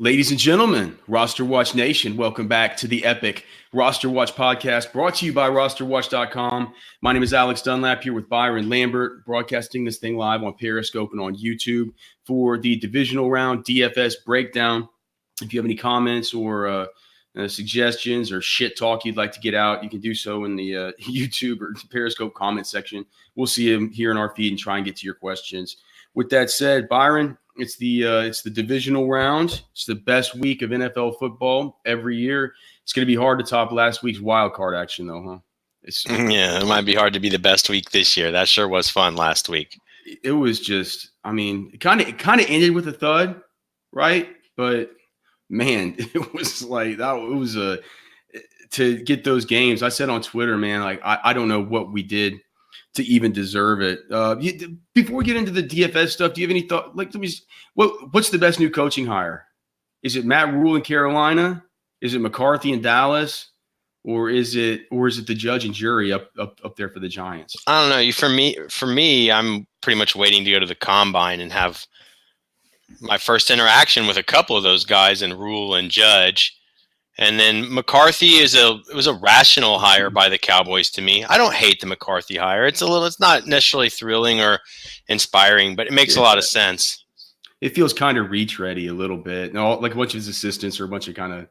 Ladies and gentlemen, RosterWatch Nation, welcome back to the epic RosterWatch podcast brought to you by RosterWatch.com. My name is Alex Dunlap here with Byron Lambert, broadcasting this thing live on Periscope and on YouTube for the divisional round DFS breakdown. If you have any comments or suggestions or shit talk you'd like to get out, you can do so in the YouTube or Periscope comment section. We'll see them here in our feed and try and get to your questions. With that said, Byron, it's the divisional round. It's the best week of NFL football every year. It's going to be hard to top last week's wild card action, though, huh? Yeah, it might be hard to be the best week this year. That sure was fun last week. It was just, it kind of ended with a thud, right? But man, it was like that. It was to get those games. I said on Twitter, man, like I don't know what we did to even deserve it. Before we get into the DFS stuff, do you have any thought? Like, what's the best new coaching hire? Is it Matt Rule in Carolina? Is it McCarthy in Dallas? Or is it the judge and jury up there for the Giants? I don't know. For me, I'm pretty much waiting to go to the combine and have my first interaction with a couple of those guys in Rule and Judge. And then McCarthy was a rational hire by the Cowboys to me. I don't hate the McCarthy hire. It's not necessarily thrilling or inspiring, but it makes a lot of sense. It feels kind of retready a little bit. No, like a bunch of his assistants are a bunch of kind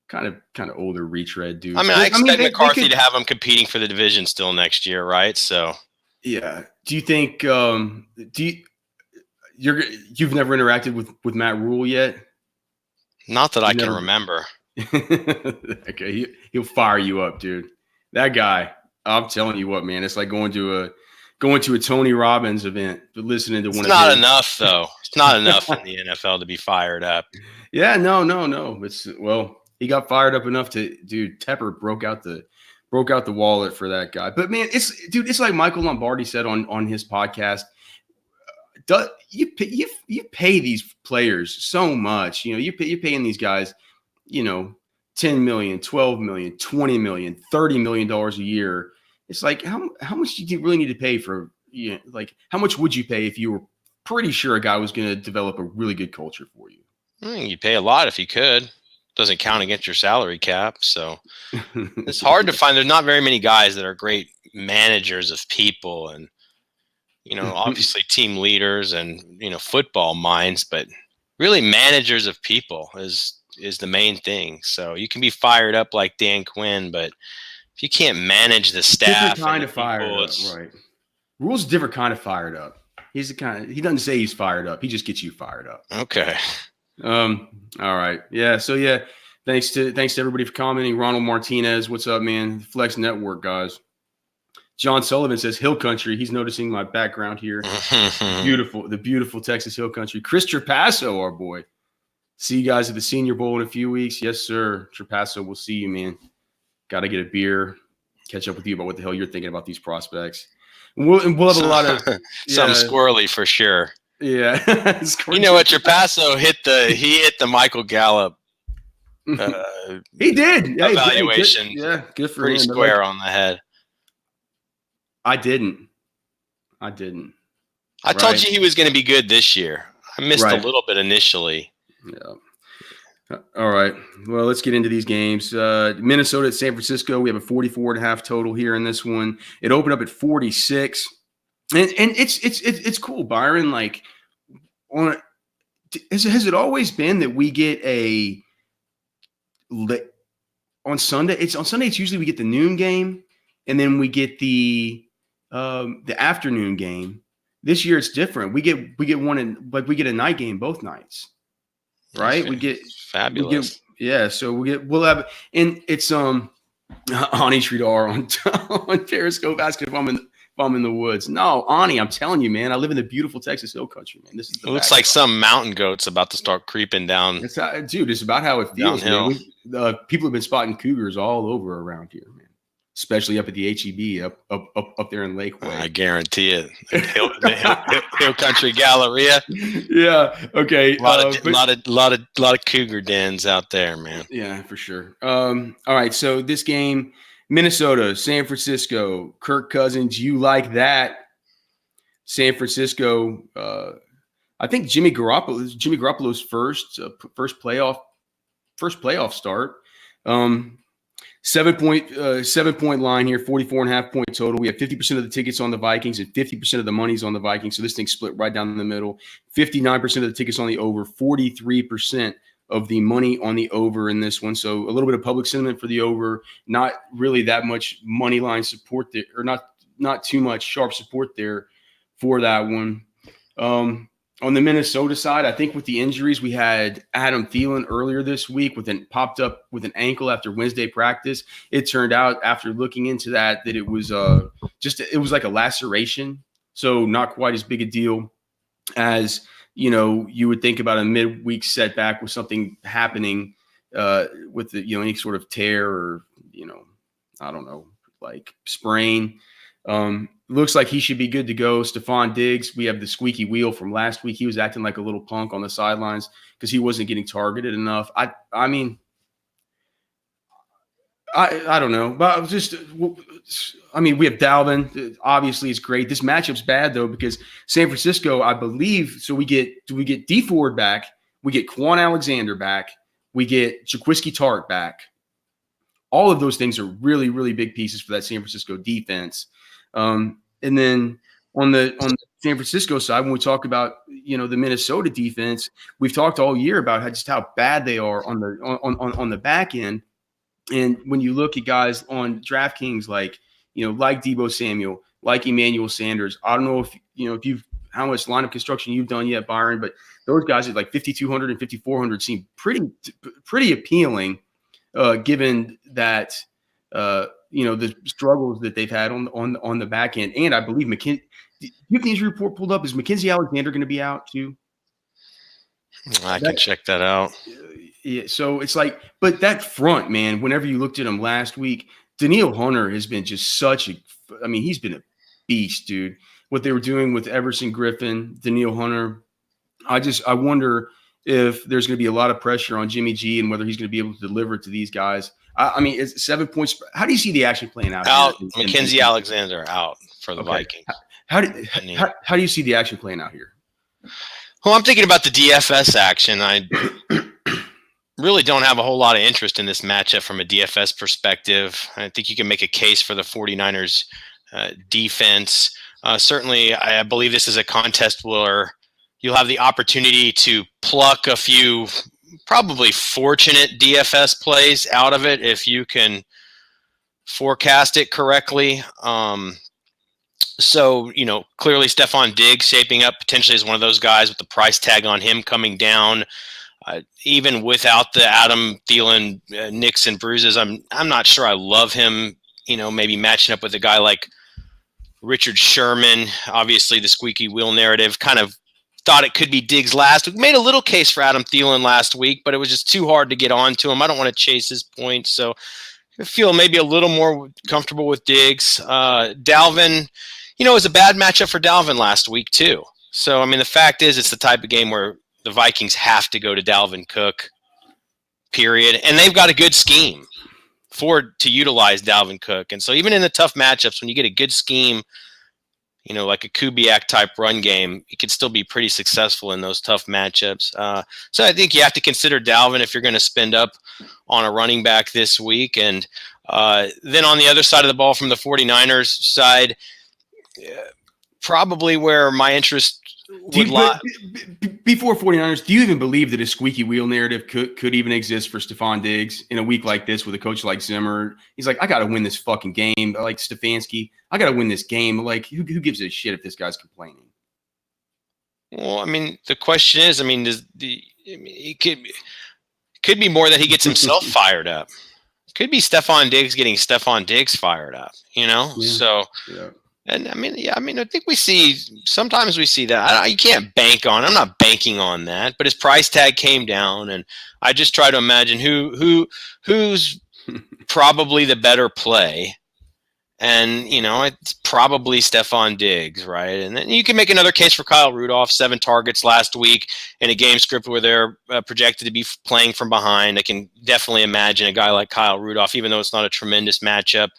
of older retread dudes. I expect McCarthy to have them competing for the division still next year, right? So yeah. Do you think you've never interacted with Matt Rule yet? Not that I can remember. Okay, he'll fire you up, dude. That guy, I'm telling you what, man, it's like going to a Tony Robbins event, but listening to one. It's not enough, though. It's not enough in the NFL to be fired up. Yeah, no. He got fired up enough to, dude. Tepper broke out the wallet for that guy. But man, it's like Michael Lombardi said on his podcast. You pay these players so much, you're paying these guys, $10 million, $12 million, $20 million, $30 million a year. It's like, how much do you really need to pay for, like, how much would you pay if you were pretty sure a guy was going to develop a really good culture for you? You'd pay a lot if you could. Doesn't count against your salary cap. So it's hard to find. There's not very many guys that are great managers of people and, obviously team leaders and, football minds, but really managers of people is the main thing. So you can be fired up like Dan Quinn, but if you can't manage the staff, different kind of fired up, right? Rule's a different kind of fired up. He doesn't say he's fired up. He just gets you fired up. Okay. All right. Yeah. So yeah, thanks to everybody for commenting. Ronald Martinez, what's up, man? Flex Network guys. John Sullivan says Hill Country. He's noticing my background here. The beautiful Texas Hill Country. Chris Trapasso, our boy. See you guys at the Senior Bowl in a few weeks. Yes, sir. Trapasso, we'll see you, man. Got to get a beer, catch up with you about what the hell you're thinking about these prospects. And we'll have a lot of something squirrely for sure. Yeah. You know what? Trapasso hit the Michael Gallup. He did. Evaluation. Good for pretty him. Square on the head. I didn't. I told you he was going to be good this year. I missed a little bit initially. Yeah. All right. Well, let's get into these games. Minnesota at San Francisco. We have a 44.5 total here in this one. It opened up at 46. And it's cool, Byron. Like, has it always been that we get on Sunday? It's usually we get the noon game, and then we get the afternoon game. This year it's different. We get we get a night game both nights, right? We get fabulous. So we'll have, and it's Ani Sridhar on Periscope asking if I'm in the woods. No, Ani, I'm telling you, man, I live in the beautiful Texas Hill Country, man. This is it looks like some mountain goat's about to start creeping down. It's about how it feels. Man. People have been spotting cougars all over around here, man. Especially up at the HEB up there in Lakeway. I guarantee it. The Hill Country Galleria. Yeah. Okay. A lot of cougar dens out there, man. Yeah, for sure. All right. So this game, Minnesota, San Francisco, Kirk Cousins. You like that? San Francisco I think Jimmy Garoppolo's first playoff start. 7-point line here, 44.5 point total. We have 50% of the tickets on the Vikings and 50% of the money's on the Vikings. So this thing split right down the middle. 59% of the tickets on the over, 43% of the money on the over in this one. So a little bit of public sentiment for the over. Not really that much money line support there, or not too much sharp support there for that one. On the Minnesota side, I think with the injuries, we had Adam Thielen earlier this week popped up with an ankle after Wednesday practice. It turned out after looking into that it was it was like a laceration. So not quite as big a deal as, you would think about a midweek setback with something happening with the, any sort of tear or, I don't know, like sprain. Looks like he should be good to go. Stefon Diggs, we have the squeaky wheel from last week. He was acting like a little punk on the sidelines because he wasn't getting targeted enough. I don't know, but we have Dalvin. Obviously, it's great. This matchup's bad though because San Francisco, I believe. So we get D Ford back, we get Quan Alexander back, we get Jaquiski Tartt back. All of those things are really, really big pieces for that San Francisco defense. And then on the San Francisco side, when we talk about, the Minnesota defense, we've talked all year about how bad they are on the back end. And when you look at guys on DraftKings, like Deebo Samuel, like Emmanuel Sanders, I don't know if how much lineup construction you've done yet, Byron, but those guys at like 5,200 and 5,400 seem pretty appealing, given that, the struggles that they've had on the back end. And I believe you have the injury report pulled up. Is Mackenzie Alexander going to be out too? I can check that out. Yeah. So it's like, but that front, man, whenever you looked at him last week, Danielle Hunter has been just he's been a beast, dude. What they were doing with Everson Griffin, Danielle Hunter, I wonder if there's going to be a lot of pressure on Jimmy G and whether he's going to be able to deliver to these guys. It's 7 points. How do you see the action playing out? Mackenzie Alexander out for the Vikings. How do you see the action playing out here? Well, I'm thinking about the DFS action. I really don't have a whole lot of interest in this matchup from a DFS perspective. I think you can make a case for the 49ers defense. Certainly, I believe this is a contest where you'll have the opportunity to pluck a few probably fortunate DFS plays out of it if you can forecast it correctly. So, clearly Stefon Diggs shaping up potentially as one of those guys with the price tag on him coming down. Even without the Adam Thielen nicks and bruises, I'm not sure I love him, maybe matching up with a guy like Richard Sherman. Obviously, the squeaky wheel narrative kind of thought it could be Diggs last week. Made a little case for Adam Thielen last week, but it was just too hard to get onto him. I don't want to chase his points, so I feel maybe a little more comfortable with Diggs. Dalvin, it was a bad matchup for Dalvin last week too. So, the fact is it's the type of game where the Vikings have to go to Dalvin Cook, period. And they've got a good scheme to utilize Dalvin Cook. And so even in the tough matchups, when you get a good scheme, like a Kubiak type run game, you could still be pretty successful in those tough matchups. So I think you have to consider Dalvin if you're going to spend up on a running back this week. And then on the other side of the ball from the 49ers side, probably where my interest would lie. Before 49ers, do you even believe that a squeaky wheel narrative could even exist for Stefon Diggs in a week like this with a coach like Zimmer? He's like, I got to win this fucking game. Like Stefanski, I got to win this game. Like, who gives a shit if this guy's complaining? Well, the question is, it could be more that he gets himself fired up. It could be Stefon Diggs getting Stefon Diggs fired up, Yeah. So, yeah. And I think sometimes we see that. You can't bank on. I'm not banking on that, but his price tag came down, and I just try to imagine who's probably the better play. And, it's probably Stefon Diggs, right? And then you can make another case for Kyle Rudolph, 7 targets last week in a game script where they're projected to be playing from behind. I can definitely imagine a guy like Kyle Rudolph, even though it's not a tremendous matchup,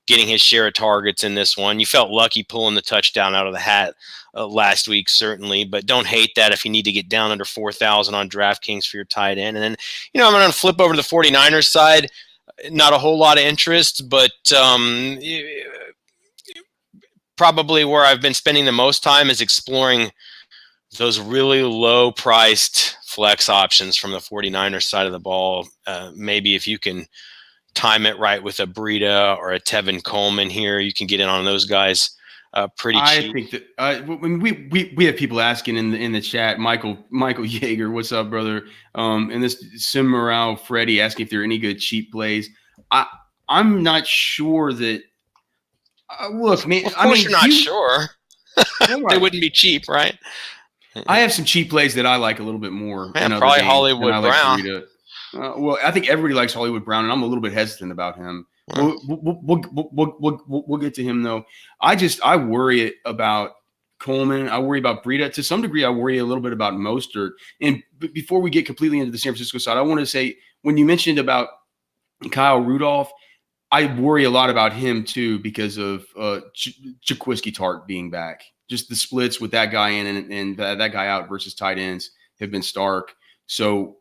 getting his share of targets in this one. You felt lucky pulling the touchdown out of the hat last week, certainly, but don't hate that if you need to get down under 4,000 on DraftKings for your tight end. And then, I'm going to flip over to the 49ers side. Not a whole lot of interest, but probably where I've been spending the most time is exploring those really low-priced flex options from the 49ers side of the ball. Maybe if you can time it right with a Breida or a Tevin Coleman here, you can get in on those guys pretty cheap. I think that when we have people asking in the chat, Michael Yeager, what's up, brother? And this Sim Morale Freddie asking if there are any good cheap plays. I'm not sure that. Look, man. Of course, you're not sure. They wouldn't be cheap, right? I have some cheap plays that I like a little bit more. Man, probably Hollywood Brown. Well, I think everybody likes Hollywood Brown, and I'm a little bit hesitant about him. We'll get to him though. I worry about Coleman. I worry about Breida. To some degree, I worry a little bit about Mostert. And before we get completely into the San Francisco side, I want to say when you mentioned about Kyle Rudolph, I worry a lot about him too because of Jaquiski Tart being back. Just the splits with that guy in and that guy out versus tight ends have been stark. So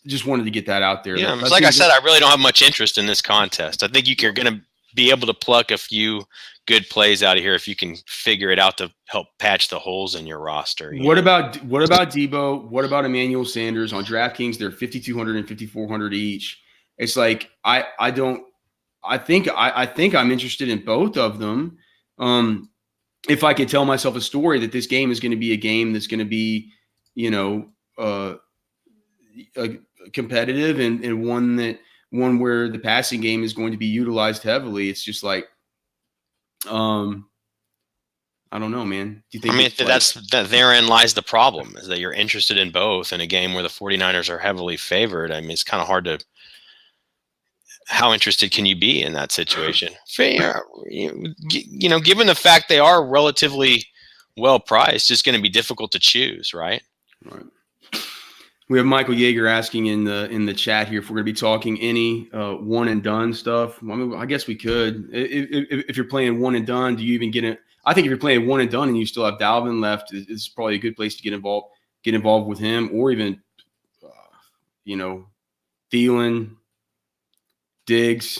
just wanted to get that out there. Yeah, like I said, I really don't have much interest in this contest. I think you're going to be able to pluck a few good plays out of here if you can figure it out to help patch the holes in your roster. What about Debo? What about Emmanuel Sanders on DraftKings? They're 5,200 and 5,400 each. It's like I think I'm interested in both of them. If I could tell myself a story that this game is going to be a game that's going to be, competitive and one where the passing game is going to be utilized heavily. It's just like, I don't know, man. Do you think therein lies the problem, is that you're interested in both in a game where the 49ers are heavily favored? I mean, it's kind of hard to. How interested can you be in that situation? Fair, given the fact they are relatively well priced, it's going to be difficult to choose, right? Right. We have Michael Yeager asking in the chat here if we're going to be talking any one and done stuff. I mean, I guess we could. If you're playing one and done, do you even get it? I think if you're playing one and done and you still have Dalvin left, it's probably a good place to get involved with him, or even, Thielen, Diggs.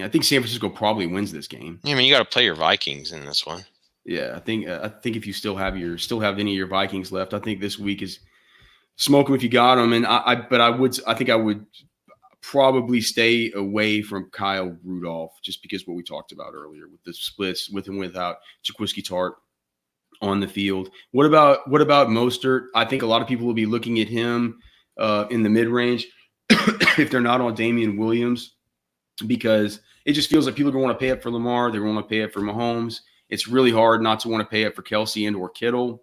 I think San Francisco probably wins this game. Yeah, I mean, you got to play your Vikings in this one. Yeah, I think if you still have any of your Vikings left, I think this week is smoke them if you got them. And I think I would probably stay away from Kyle Rudolph just because what we talked about earlier with the splits with and without Jaquiski Tart on the field. What about Mostert? I think a lot of people will be looking at him in the mid range if they're not on Damian Williams, because it just feels like people are going to want to pay up for Lamar. They're going to pay up for Mahomes. It's really hard not to want to pay up for Kelsey and or Kittle.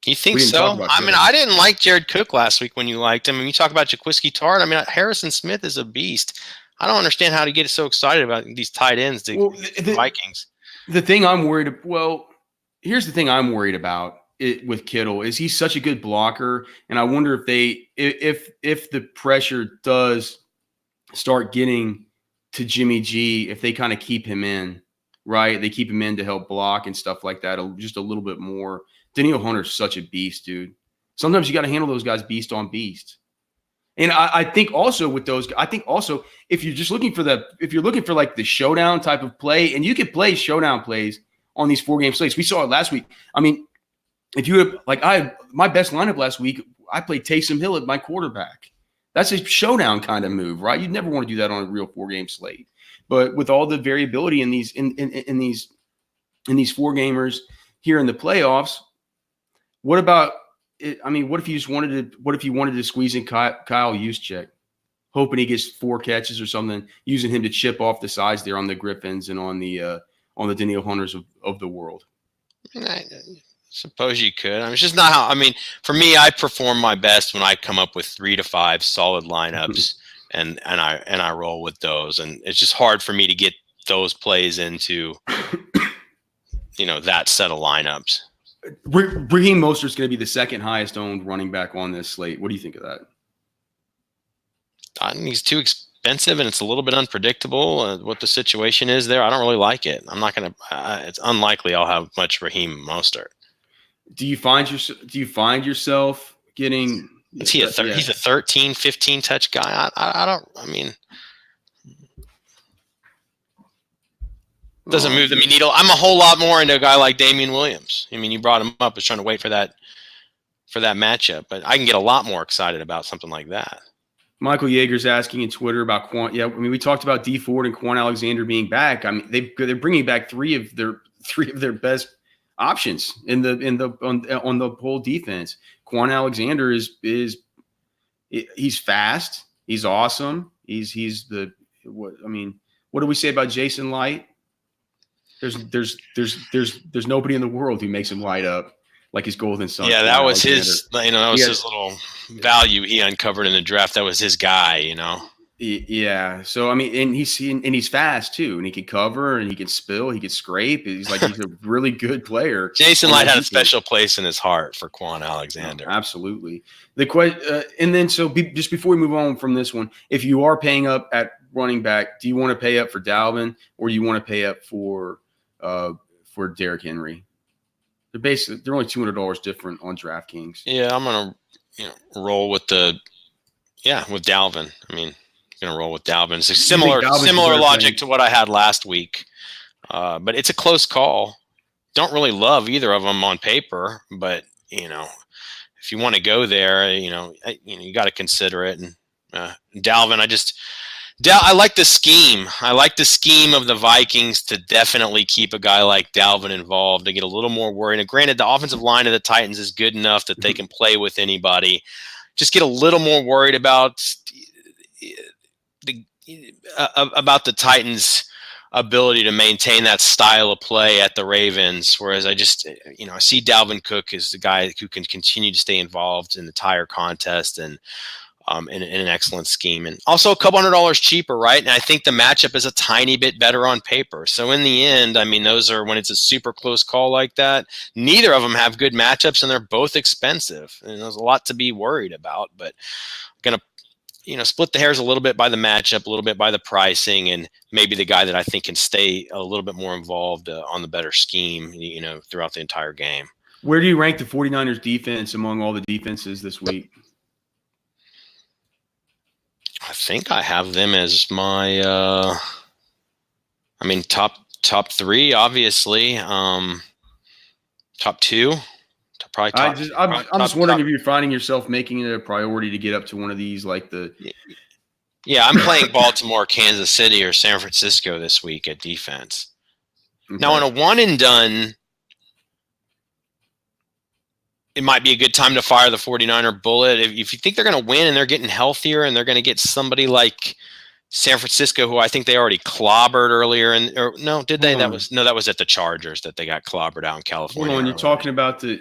You think so? I mean, I didn't like Jared Cook last week when you liked him. I mean, you talk about Jaquiski Tart. I mean, Harrison Smith is a beast. I don't understand how to get so excited about these tight ends, the Vikings. The thing I'm worried about, here's the thing I'm worried about with Kittle is he's such a good blocker, and I wonder if the pressure does start getting to Jimmy G, if they kind of keep him in, right? They keep him in to help block and stuff like that just a little bit more. Danielle Hunter's such a beast, dude. Sometimes you got to handle those guys beast on beast. And I think also with those, if you're just looking for like the showdown type of play, and you can play showdown plays on these 4-game slates. We saw it last week. I mean, if you have my best lineup last week, I played Taysom Hill at my quarterback. That's a showdown kind of move, right? You'd never want to do that on a real 4-game slate. But with all the variability in these 4-gamers here in the playoffs, what about it? I mean, what if you wanted to squeeze in Kyle Juszczyk, hoping he gets 4 catches or something, using him to chip off the sides there on the Griffins and on the Danielle Hunters of the world? I suppose you could. I mean, it's just not how. I mean, for me, I perform my best when I come up with 3 to 5 solid lineups, and I roll with those. And it's just hard for me to get those plays into, that set of lineups. Raheem Mostert's going to be the second highest owned running back on this slate. What do you think of that? I think he's too expensive and it's a little bit unpredictable what the situation is there. I don't really like it. I'm not going to. It's unlikely I'll have much Raheem Mostert. Do you find yourself getting? Is he he's a 13, 15 touch guy? I mean, doesn't move the needle. I'm a whole lot more into a guy like Damian Williams. I mean, you brought him up. I was trying to wait for that matchup, but I can get a lot more excited about something like that. Michael Yeager's asking in Twitter about Quan. Yeah, I mean, we talked about D Ford and Quan Alexander being back. I mean, they're bringing back three of their best options on the whole defense. Quan Alexander he's fast. He's awesome. He's what do we say about Jason Light? There's nobody in the world who makes him light up like his golden son. Yeah, that was his. His little value he uncovered in the draft. That was his guy. Yeah. So I mean, and he's fast too, and he can cover, and he can spill, he can scrape. He's a really good player. Jason Light had a special place in his heart for Quan Alexander. Oh, absolutely. And then just before we move on from this one, if you are paying up at running back, do you want to pay up for Dalvin or do you want to pay up for Derrick Henry? They're only $200 different on DraftKings. Yeah, I'm gonna roll with Dalvin. I mean, gonna roll with Dalvin. It's a similar logic to what I had last week, but it's a close call. Don't really love either of them on paper, but if you want to go there, you got to consider it. And Dalvin, I like the scheme. I like the scheme of the Vikings to definitely keep a guy like Dalvin involved, to get a little more worried. And granted, the offensive line of the Titans is good enough that they can play with anybody. Just get a little more worried about the Titans' ability to maintain that style of play at the Ravens. Whereas I see Dalvin Cook as the guy who can continue to stay involved in the entire contest and in an excellent scheme, and also a couple $100 cheaper, right? And I think the matchup is a tiny bit better on paper. So in the end, I mean, those are when it's a super close call like that. Neither of them have good matchups, and they're both expensive, and there's a lot to be worried about. But I'm gonna split the hairs a little bit by the matchup, a little bit by the pricing, and maybe the guy that I think can stay a little bit more involved on the better scheme, throughout the entire game. Where do you rank the 49ers defense among all the defenses this week? I think I have them as my, top three, obviously. Top two, probably top. I'm just wondering if you're finding yourself making it a priority to get up to one of these, like the. Yeah, I'm playing Baltimore, Kansas City, or San Francisco this week at defense. Okay. Now, in a one and done, it might be a good time to fire the 49er bullet. If you think they're going to win and they're getting healthier and they're going to get somebody like San Francisco, who I think they already clobbered earlier. Did they? That was at the Chargers that they got clobbered out in California. Hold on, you're talking about who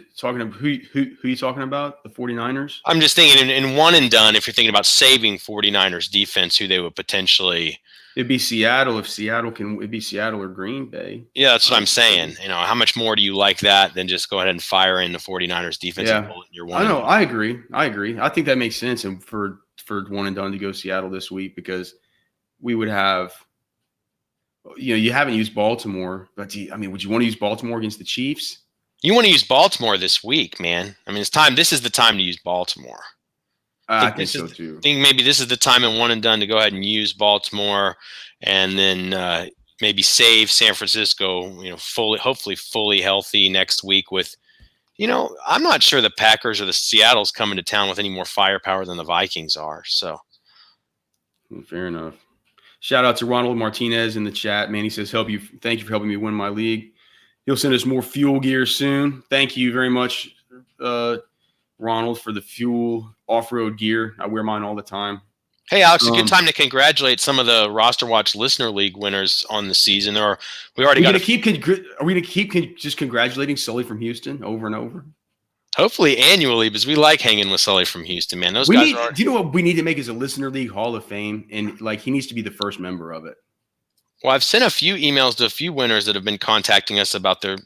you talking about? The 49ers? I'm just thinking in one and done, if you're thinking about saving 49ers defense, who they would potentially. It'd be Seattle it'd be Seattle or Green Bay. Yeah, that's what I'm saying. How much more do you like that than just go ahead and fire in the 49ers defense? Yeah. I agree. I think that makes sense. And for one and done to go Seattle this week, because we would have, you haven't used Baltimore, but would you want to use Baltimore against the Chiefs? You want to use Baltimore this week, man. I mean, this is the time to use Baltimore. I think so too. I think maybe this is the time in one and done to go ahead and use Baltimore, and then maybe save San Francisco. Hopefully fully healthy next week. With, I'm not sure the Packers or the Seattle's coming to town with any more firepower than the Vikings are. So, fair enough. Shout out to Ronald Martinez in the chat, man. He says, thank you for helping me win my league. He'll send us more fuel gear soon. Thank you very much, Ronald, for the fuel off-road gear. I wear mine all the time. Hey, Alex, a good time to congratulate some of the RosterWatch Listener League winners on the season. Are we going to keep just congratulating Sully from Houston over and over? Hopefully annually, because we like hanging with Sully from Houston, man. Do you know what we need to make is a Listener League Hall of Fame, and he needs to be the first member of it. Well, I've sent a few emails to a few winners that have been contacting us about their,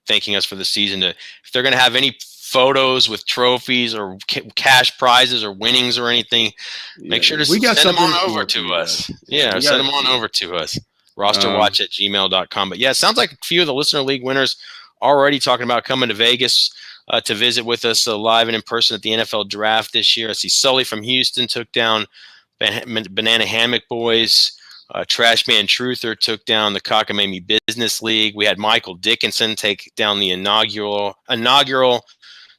thanking us for the season. If they're going to have any photos with trophies or cash prizes or winnings or anything, make sure to send them on over to us. Yeah, send them on over to us. RosterWatch@gmail.com. But yeah, it sounds like a few of the Listener League winners already talking about coming to Vegas to visit with us live and in person at the NFL Draft this year. I see Sully from Houston took down Banana Hammock Boys. Trash Man Truther took down the Cockamamie Business League. We had Michael Dickinson take down the inaugural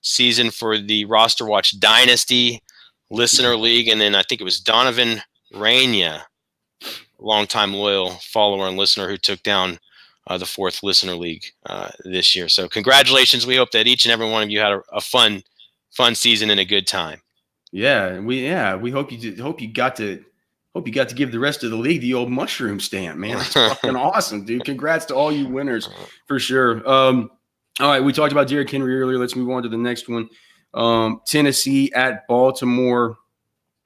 season for the RosterWatch Dynasty Listener League. And then I think it was Donovan Raina, longtime loyal follower and listener, who took down the 4th Listener League this year. So congratulations. We hope that each and every one of you had a fun season and a good time. Yeah, we hope you got to give the rest of the league the old mushroom stamp, man. That's fucking awesome, dude. Congrats to all you winners for sure. All right, we talked about Derrick Henry earlier. Let's move on to the next one. Tennessee at Baltimore.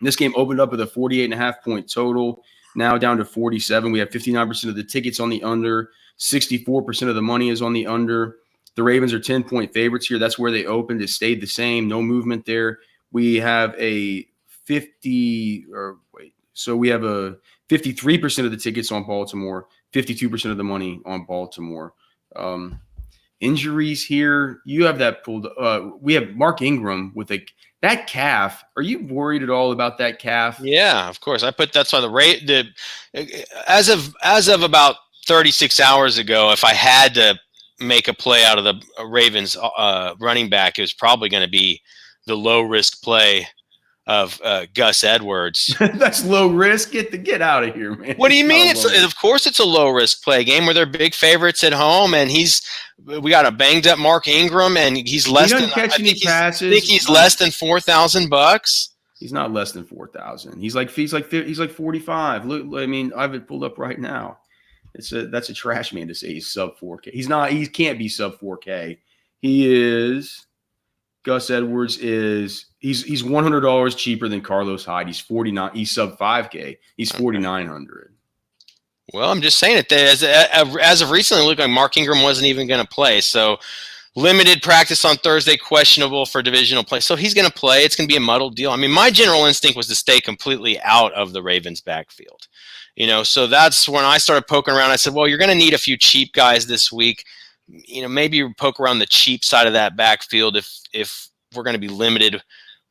This game opened up with a 48.5-point total. Now down to 47. We have 59% of the tickets on the under. 64% of the money is on the under. The Ravens are 10-point favorites here. That's where they opened. It stayed the same. No movement there. We have a 53% of the tickets on Baltimore, 52% of the money on Baltimore. Injuries here. You have that pulled. We have Mark Ingram with that calf. Are you worried at all about that calf? Yeah, of course. That's why as of about 36 hours ago, if I had to make a play out of the Ravens running back, it was probably going to be the low risk play of Gus Edwards. That's low risk. Get out of here, man. What do you mean? Of course it's a low risk play game where they're big favorites at home, and we got a banged up Mark Ingram, and he's less than passes. I think he's less than $4,000. He's not less than 4,000. He's like 45. Look, I mean, I have it pulled up right now. That's a trash man to say he's sub 4K. He's not. He can't be sub 4K. He is. Gus Edwards is he's $100 cheaper than Carlos Hyde. He's 49. He's sub 5K. He's 4,900. Well, I'm just saying it. As of recently, it looked like Mark Ingram wasn't even going to play. So limited practice on Thursday, questionable for divisional play. So he's going to play. It's going to be a muddled deal. I mean, my general instinct was to stay completely out of the Ravens backfield. So that's when I started poking around. I said, well, you're going to need a few cheap guys this week. Maybe you poke around the cheap side of that backfield if we're going to be limited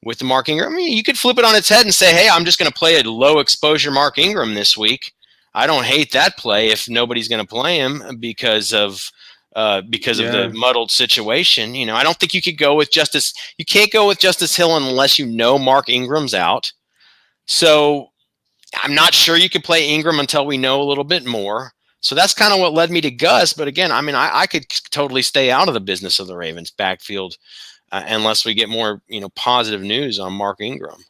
with the Mark Ingram. I mean, you could flip it on its head and say, hey, I'm just going to play a low exposure Mark Ingram this week. I don't hate that play if nobody's going to play him because of the muddled situation. I don't think you could go with Justice. You can't go with Justice Hill unless Mark Ingram's out. So I'm not sure you could play Ingram until we know a little bit more. So that's kind of what led me to Gus. But again, I mean, I could totally stay out of the business of the Ravens backfield unless we get more, positive news on Mark Ingram.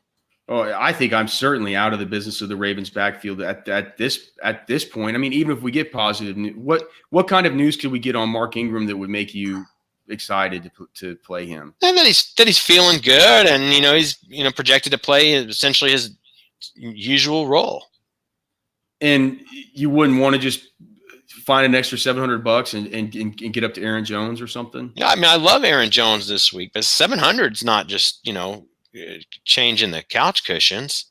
Oh, I think I'm certainly out of the business of the Ravens backfield at this point. I mean, even if we get positive news, what kind of news could we get on Mark Ingram that would make you excited to play him? And that he's feeling good, and he's projected to play essentially his usual role. And you wouldn't want to just find an extra $700 and get up to Aaron Jones or something? Yeah, I mean, I love Aaron Jones this week, but 700 is not just changing the couch cushions.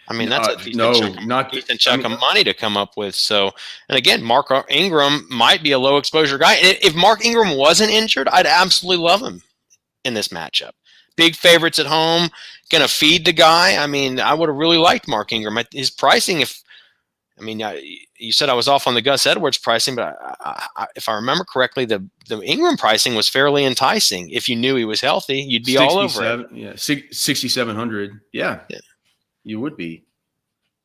I mean, that's a decent chunk of money to come up with. So, and again, Mark Ingram might be a low exposure guy. And if Mark Ingram wasn't injured, I'd absolutely love him in this matchup. Big favorites at home, going to feed the guy. I mean, I would have really liked Mark Ingram. His pricing, you said I was off on the Gus Edwards pricing, but if I remember correctly, the Ingram pricing was fairly enticing. If you knew he was healthy, you'd be all over it. Yeah, 6,700. Yeah, you would be.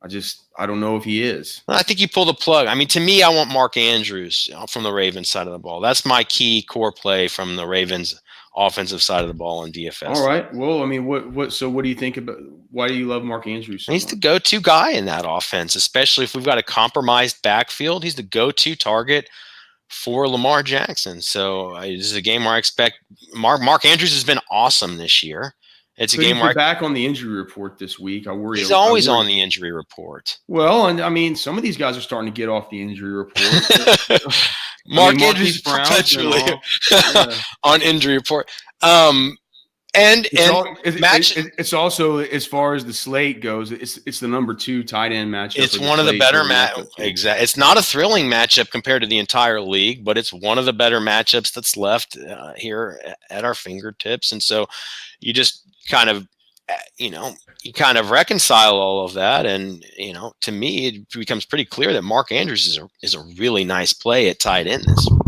I don't know if he is. I think you pull the plug. I mean, to me, I want Mark Andrews from the Ravens side of the ball. That's my key core play from the Ravens offensive side of the ball in DFS. All right. Well, I mean, what do you think about, why do you love Mark Andrews so much? He's the go-to guy in that offense, especially if we've got a compromised backfield. He's the go-to target for Lamar Jackson. So this is a game where I expect Mark Andrews has been awesome this year. It's a So game he's where back on the injury report this week. he's always on the injury report. Well, and I mean, some of these guys are starting to get off the injury report. Mark Andrews perpetually on injury report. It's also, as far as the slate goes, it's the number 2 tight end matchup. It's one of the better Exactly. It's not a thrilling matchup compared to the entire league, but it's one of the better matchups that's left here at our fingertips. And so you just kind of, you kind of reconcile all of that. And, to me, it becomes pretty clear that Mark Andrews is a really nice play at tight end this week.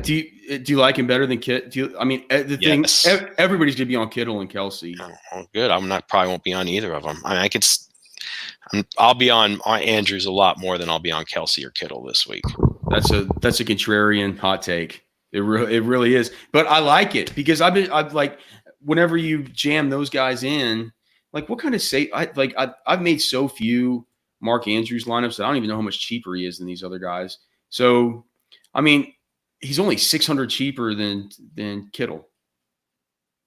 Do you like him better than Kittle? Yes. Everybody's going to be on Kittle and Kelsey. Oh, good. Probably won't be on either of them. I mean, I'll be on Andrews a lot more than I'll be on Kelsey or Kittle this week. That's a contrarian hot take. It really is. But I like it because I've like, whenever you jam those guys in, like what kind of I've made so few Mark Andrews lineups that I don't even know how much cheaper he is than these other guys. So, I mean, he's only 600 cheaper than Kittle.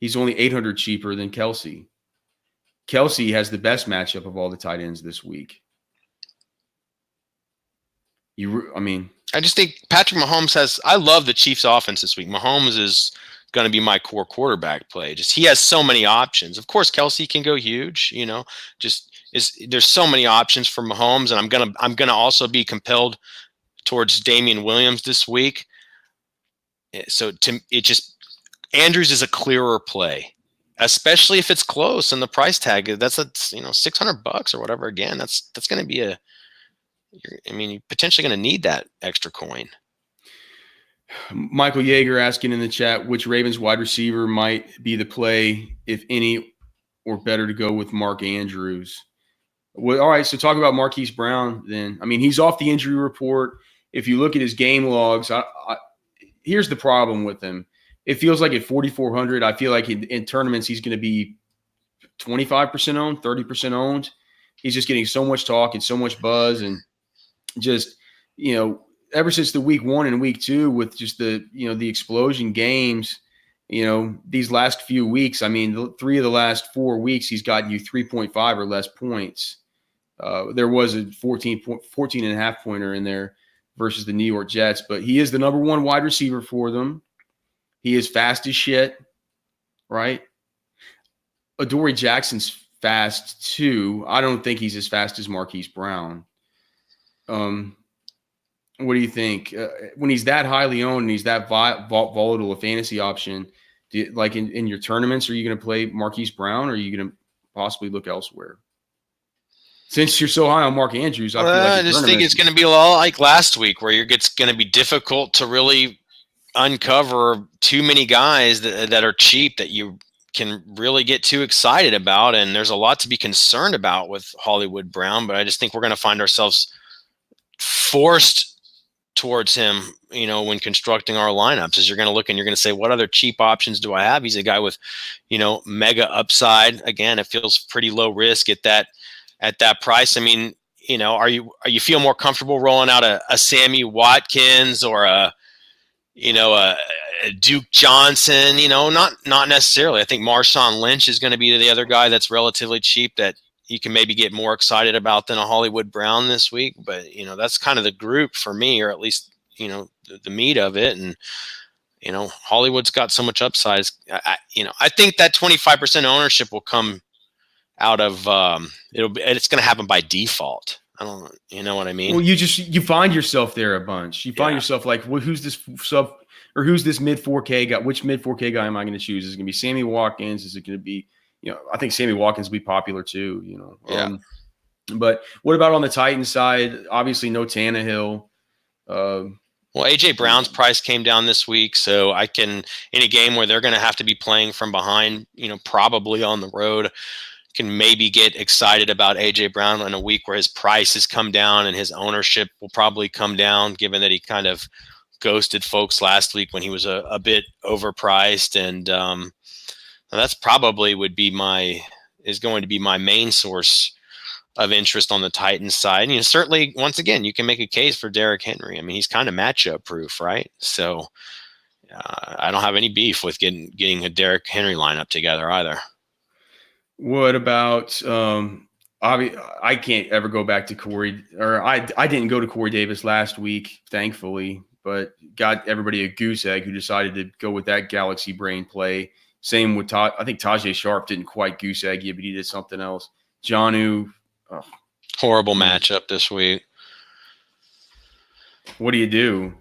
He's only 800 cheaper than Kelsey. Kelsey has the best matchup of all the tight ends this week. I just think Patrick Mahomes I love the Chiefs offense this week. Mahomes is going to be my core quarterback play. He has so many options. Of course, Kelsey can go huge, there's so many options for Mahomes. And I'm going to also be compelled towards Damian Williams this week. So Andrews is a clearer play, especially if it's close and the price tag that's $600 or whatever. Again, that's going to be you're potentially going to need that extra coin. Michael Yeager asking in the chat which Ravens wide receiver might be the play, if any, or better to go with Mark Andrews. Well, all right, so talk about Marquise Brown then. I mean, he's off the injury report. If you look at his game logs, here's the problem with him. It feels like at 4,400, I feel like in tournaments he's going to be 25% owned, 30% owned. He's just getting so much talk and so much buzz, and just, ever since the week 1 and week 2 with just the explosion games, these last few weeks, I mean, 3 of the last 4 weeks, he's gotten you 3.5 or less points. There was a 14 and a half pointer in there versus the New York Jets, but he is the number 1 wide receiver for them. He is fast as shit, right? Adoree Jackson's fast too. I don't think he's as fast as Marquise Brown. What do you think? When he's that highly owned and he's that volatile a fantasy option, in your tournaments, are you going to play Marquise Brown, or are you going to possibly look elsewhere? Since you're so high on Mark Andrews, I just think it's going to be a lot like last week, where it's going to be difficult to really uncover too many guys that are cheap that you can really get too excited about. And there's a lot to be concerned about with Hollywood Brown, but I just think we're going to find ourselves forced towards him, when constructing our lineups, is you're going to look and you're going to say, what other cheap options do I have? He's a guy with, mega upside. Again, it feels pretty low risk at that price. I mean, are you feel more comfortable rolling out a Sammy Watkins or a Duke Johnson? Not necessarily. I think Marshawn Lynch is going to be the other guy that's relatively cheap that you can maybe get more excited about than a Hollywood Brown this week. But, that's kind of the group for me, or at least, the meat of it. And, Hollywood's got so much upside. I think that 25% ownership will come out of it's going to happen by default. I don't know. You know what I mean? Well, you find yourself there a bunch. You find yourself like, well, who's this sub, or who's this mid 4K guy? Which mid 4K guy am I going to choose? Is it going to be Sammy Watkins? Is it going to be, I think Sammy Watkins will be popular too, Yeah. But what about on the Titans side? Obviously no Tannehill. Well, AJ Brown's price came down this week, so I can, in a game where they're going to have to be playing from behind, probably on the road, can maybe get excited about AJ Brown in a week where his price has come down and his ownership will probably come down, given that he kind of ghosted folks last week when he was a bit overpriced. And that's probably is going to be my main source of interest on the Titans side. And certainly, once again, you can make a case for Derrick Henry. I mean, he's kind of matchup proof, right? So I don't have any beef with getting a Derrick Henry lineup together either. What about I can't ever go back to Corey, or I didn't go to Corey Davis last week, thankfully, but got everybody a goose egg who decided to go with that galaxy brain play. Same with Todd. I think Tajay Sharp didn't quite goose egg you, but he did something else. Jonnu. Horrible matchup this week. What do you do?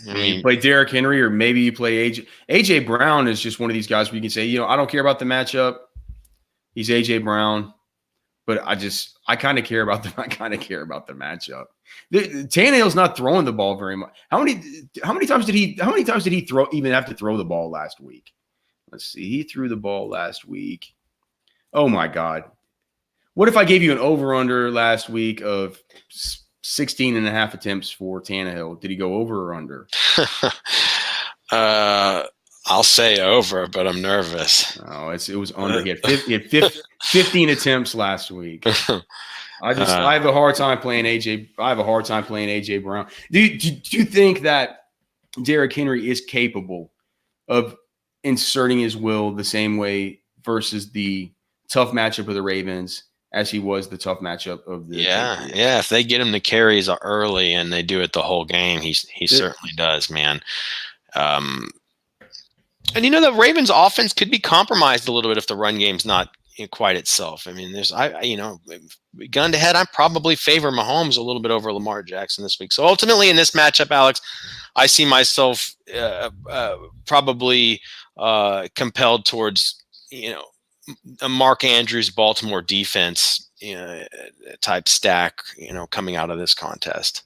I mean, you play Derrick Henry, or maybe you play AJ. AJ Brown is just one of these guys where you can say, I don't care about the matchup. He's AJ Brown, but I kind of care about the matchup. Tannehill's not throwing the ball very much. How many times did he throw, even have to throw the ball last week? Let's see. He threw the ball last week. Oh my God. What if I gave you an over-under last week of 16 and a half attempts for Tannehill? Did he go over or under? I'll say over, but I'm nervous. Oh, it was under. He had 15 attempts last week. I have a hard time playing AJ. I have a hard time playing AJ Brown. Do you think that Derrick Henry is capable of inserting his will the same way versus the tough matchup of the Ravens as he was the tough matchup of the Patriots? Yeah. If they get him the carries early and they do it the whole game, he certainly does, man. And the Ravens' offense could be compromised a little bit if the run game's not quite itself. I mean, gun to head, I probably favor Mahomes a little bit over Lamar Jackson this week. So ultimately, in this matchup, Alex, I see myself probably compelled towards a Mark Andrews Baltimore defense type stack coming out of this contest.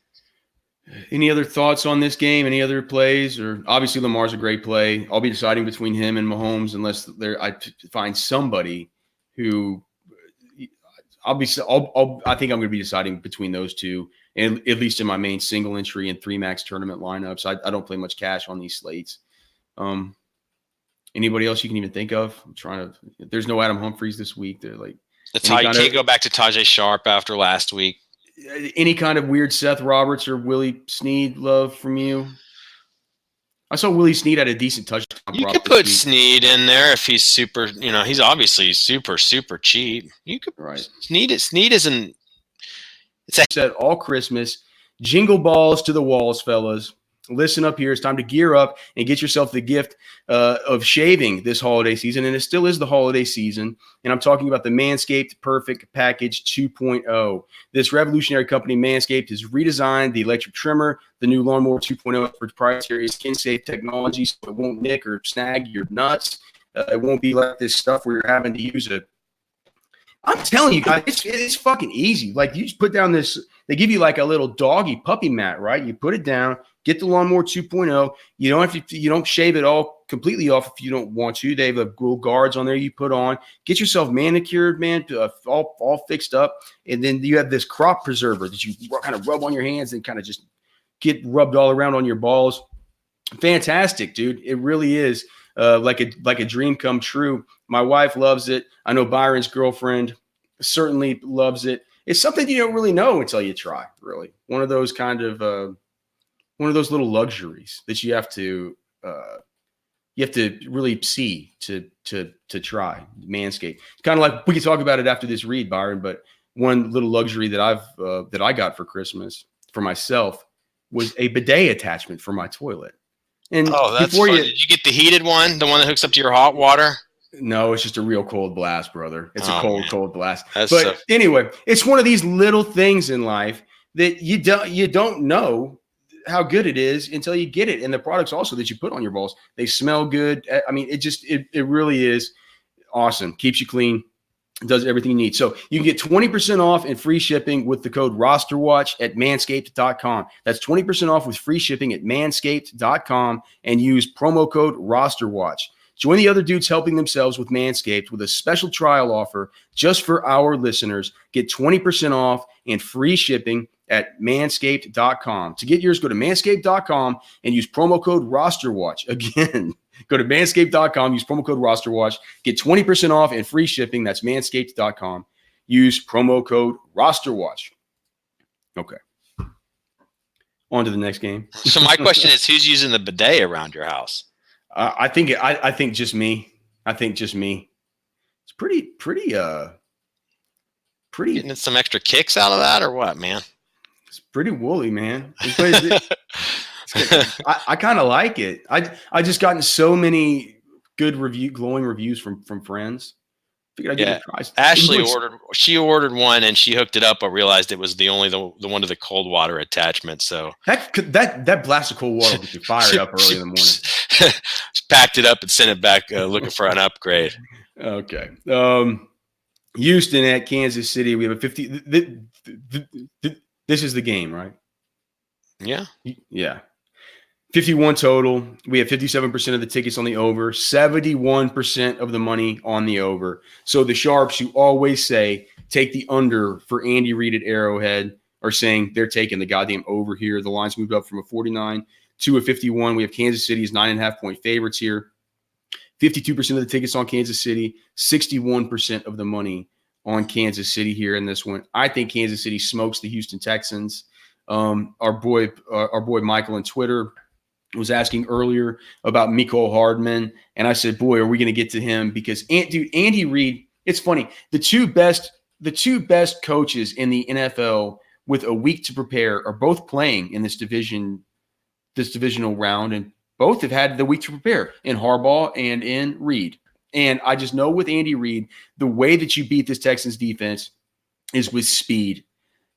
Any other thoughts on this game? Any other plays? Or obviously Lamar's a great play. I'll be deciding between him and Mahomes unless I find somebody who I think I'm going to be deciding between those two, and at least in my main single entry and 3 max tournament lineups. I don't play much cash on these slates. Anybody else you can even think of? I'm trying to. There's no Adam Humphries this week. They're like, you can't go back to Tajay Sharp after last week. Any kind of weird Seth Roberts or Willie Snead love from you? I saw Willie Snead had a decent touchdown. You could put Snead in there if he's super. He's obviously super cheap. You could Snead isn't. It's said all Christmas. Jingle balls to the walls, fellas. Listen up here. It's time to gear up and get yourself the gift of shaving this holiday season. And it still is the holiday season. And I'm talking about the Manscaped Perfect Package 2.0. This revolutionary company, Manscaped, has redesigned the electric trimmer, the new Lawnmower 2.0 proprietary skin-safe technology, so it won't nick or snag your nuts. It won't be like this stuff where you're having to use I'm telling you guys, it's fucking easy. Like, you just put down this, they give you like a little doggy puppy mat, right? You put it down, get the Lawnmower 2.0. You don't shave it all completely off if you don't want to. They have little guards on there you put on. Get yourself manicured, man, all fixed up. And then you have this crop preserver that you kind of rub on your hands and kind of just get rubbed all around on your balls. Fantastic, dude. It really is like a dream come true. My wife loves it. I know Byron's girlfriend certainly loves it. It's something you don't really know until you try, really. One of those little luxuries that you have to really see to try. Manscaped. It's kind of like, we can talk about it after this read, Byron, but one little luxury that I got for Christmas for myself was a bidet attachment for my toilet. And that's fun. Did you get the heated one, the one that hooks up to your hot water? No, it's just a real cold blast, brother. It's a cold blast. Anyway, it's one of these little things in life that you don't know how good it is until you get it. And the products also that you put on your balls, they smell good. I mean, it really is awesome. Keeps you clean. Does everything you need. So you can get 20% off and free shipping with the code RosterWatch at manscaped.com. That's 20% off with free shipping at manscaped.com and use promo code RosterWatch. Join the other dudes helping themselves with Manscaped with a special trial offer just for our listeners. Get 20% off and free shipping at manscaped.com. To get yours, go to manscaped.com and use promo code RosterWatch. Again, go to manscaped.com, use promo code RosterWatch, get 20% off and free shipping. That's manscaped.com. Use promo code RosterWatch. Okay. On to the next game. So my question is, who's using the bidet around your house? I think just me. It's pretty Getting some extra kicks out of that or what, man? It's pretty woolly, man. I kind of like it. I just gotten so many good glowing reviews from friends. Figured I'd give it a try. Ashley ordered one and she hooked it up, but realized it was the one to the cold water attachment. So that blast of cold water gets you fired up early in the morning. Packed it up and sent it back, looking for an upgrade. Okay. Houston at Kansas City. We have a 50. This is the game, right? Yeah. Yeah. 51 total. We have 57% of the tickets on the over, 71% of the money on the over. So the sharps who always say take the under for Andy Reid at Arrowhead are saying they're taking the goddamn over here. The line's moved up from a 49 to a 51. We have Kansas City's 9.5-point favorites here. 52% of the tickets on Kansas City, 61% of the money on Kansas City here in this one. I think Kansas City smokes the Houston Texans. Our boy Michael on Twitter was asking earlier about Mecole Hardman, and I said, boy, are we going to get to him? Because Andy Reid, it's funny. The two best coaches in the NFL with a week to prepare are both playing in this divisional round, and both have had the week to prepare in Harbaugh and in Reid. And I just know with Andy Reid, the way that you beat this Texans defense is with speed.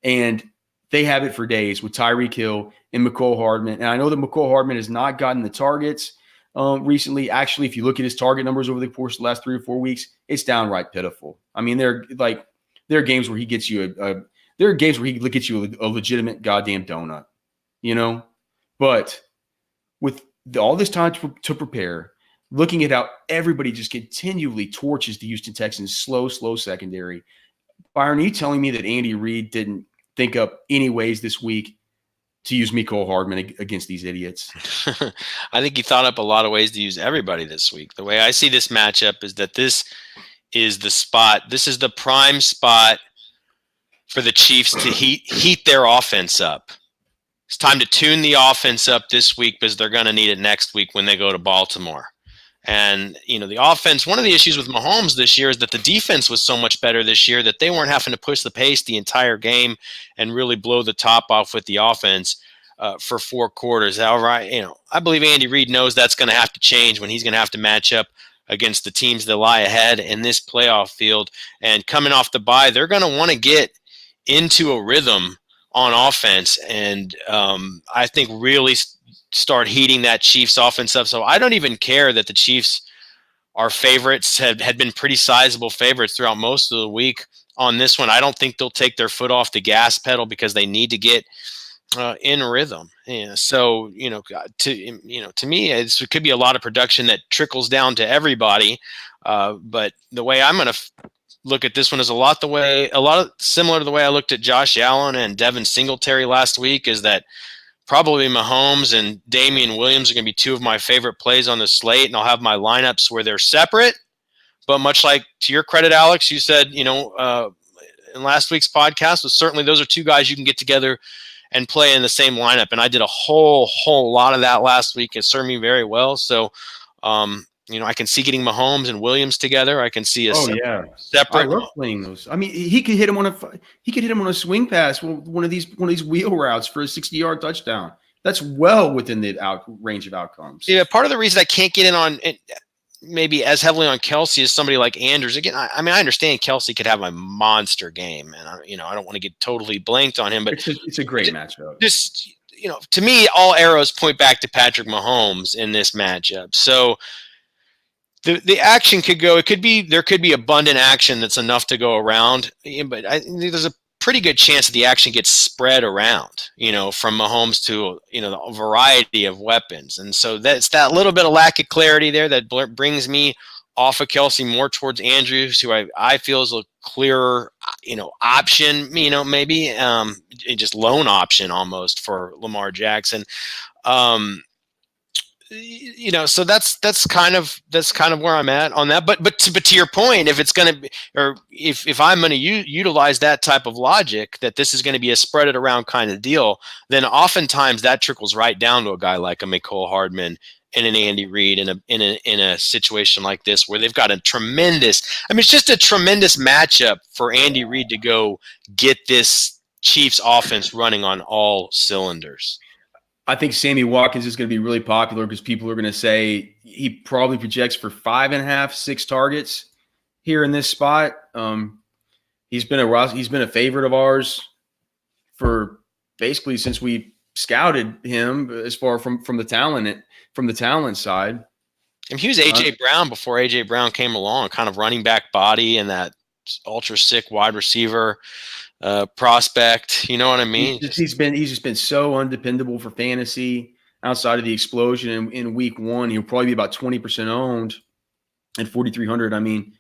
And they have it for days with Tyreek Hill and Mecole Hardman. And I know that Mecole Hardman has not gotten the targets recently. Actually, if you look at his target numbers over the course of the last 3 or 4 weeks, it's downright pitiful. I mean, there are games where he gets you a legitimate goddamn donut, you know? But with all this time to prepare, looking at how everybody just continually torches the Houston Texans' slow secondary. Byron, are you telling me that Andy Reid didn't think up any ways this week to use Mecole Hardman against these idiots? I think he thought up a lot of ways to use everybody this week. The way I see this matchup is that this is the spot. This is the prime spot for the Chiefs to heat their offense up. It's time to tune the offense up this week because they're going to need it next week when they go to Baltimore. And, the offense, one of the issues with Mahomes this year is that the defense was so much better this year that they weren't having to push the pace the entire game and really blow the top off with the offense for 4 quarters. However, I believe Andy Reid knows that's going to have to change when he's going to have to match up against the teams that lie ahead in this playoff field. And coming off the bye, they're going to want to get into a rhythm on offense and I think really start heating that Chiefs offense up. So I don't even care that the Chiefs are favorites, had been pretty sizable favorites throughout most of the week on this one. I don't think they'll take their foot off the gas pedal because they need to get in rhythm. So, to me, it could be a lot of production that trickles down to everybody. But the way I'm going to look at this one is a lot similar to the way I looked at Josh Allen and Devin Singletary last week, is that probably Mahomes and Damian Williams are going to be 2 of my favorite plays on the slate, and I'll have my lineups where they're separate. But much like, to your credit, Alex, you said, in last week's podcast, was certainly those are 2 guys you can get together and play in the same lineup. And I did a whole lot of that last week. It served me very well. So, I can see getting Mahomes and Williams together. I can see separate. I love playing those. I mean, he could hit him on a swing pass, one of these wheel routes for a 60-yard touchdown. That's well within the range of outcomes. Yeah, part of the reason I can't get in on it maybe as heavily on Kelsey as somebody like Andrews. Again, I understand Kelsey could have a monster game, and I don't want to get totally blanked on him, but it's a great matchup. Just to me, all arrows point back to Patrick Mahomes in this matchup. So. The action could go. There could be abundant action that's enough to go around, but I think there's a pretty good chance that the action gets spread around, from Mahomes to a variety of weapons, and so that's that little bit of lack of clarity there that brings me off of Kelsey more towards Andrews, who I feel is a clearer, option, maybe just lone option almost for Lamar Jackson. So that's kind of where I'm at on that. But to your point, if it's going to be, or if I'm going to utilize that type of logic that this is going to be a spread it around kind of deal, then oftentimes that trickles right down to a guy like a Mecole Hardman in an Andy Reid in a situation like this where they've got a tremendous, I mean, it's just a tremendous matchup for Andy Reid to go get this Chiefs offense running on all cylinders. I think Sammy Watkins is going to be really popular because people are going to say he probably projects for 5.5, 6 targets here in this spot. He's been a favorite of ours for basically since we scouted him as far from the talent side. And he was AJ Brown before AJ Brown came along, kind of running back body and that ultra sick wide receiver prospect. You know what I mean? He's just been so undependable for fantasy outside of the explosion in week 1. He'll probably be about 20% owned at 4,300. I mean,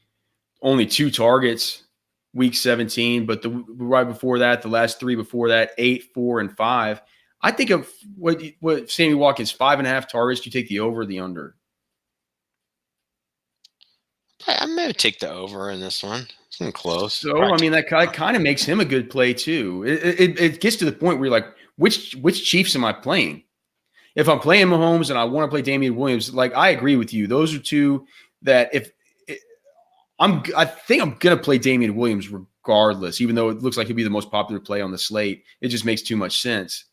only 2 targets week 17, but the right before that, the last 3 before that, 8, 4, and 5. I think of what Sammy Watkins, 5.5 targets. Do you take the over or the under? I may take the over in this one. It's close. So, I mean, that kind of makes him a good play, too. It gets to the point where you're like, which Chiefs am I playing? If I'm playing Mahomes and I want to play Damian Williams, like, I agree with you. Those are two that I think I'm going to play Damian Williams regardless, even though it looks like he'll be the most popular play on the slate. It just makes too much sense.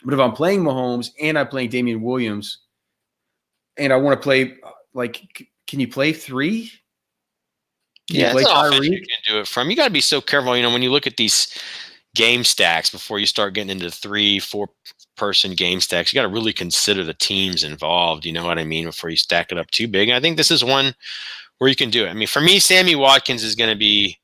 But if I'm playing Mahomes and I'm playing Damian Williams and I want to play, like, can you play 3? Yeah, it's an offense you can do it from. You got to be so careful. You know, when you look at these game stacks before you start getting into 3-4 person game stacks, you got to really consider the teams involved. You know what I mean? Before you stack it up too big. And I think this is one where you can do it. I mean, for me, Sammy Watkins is going to be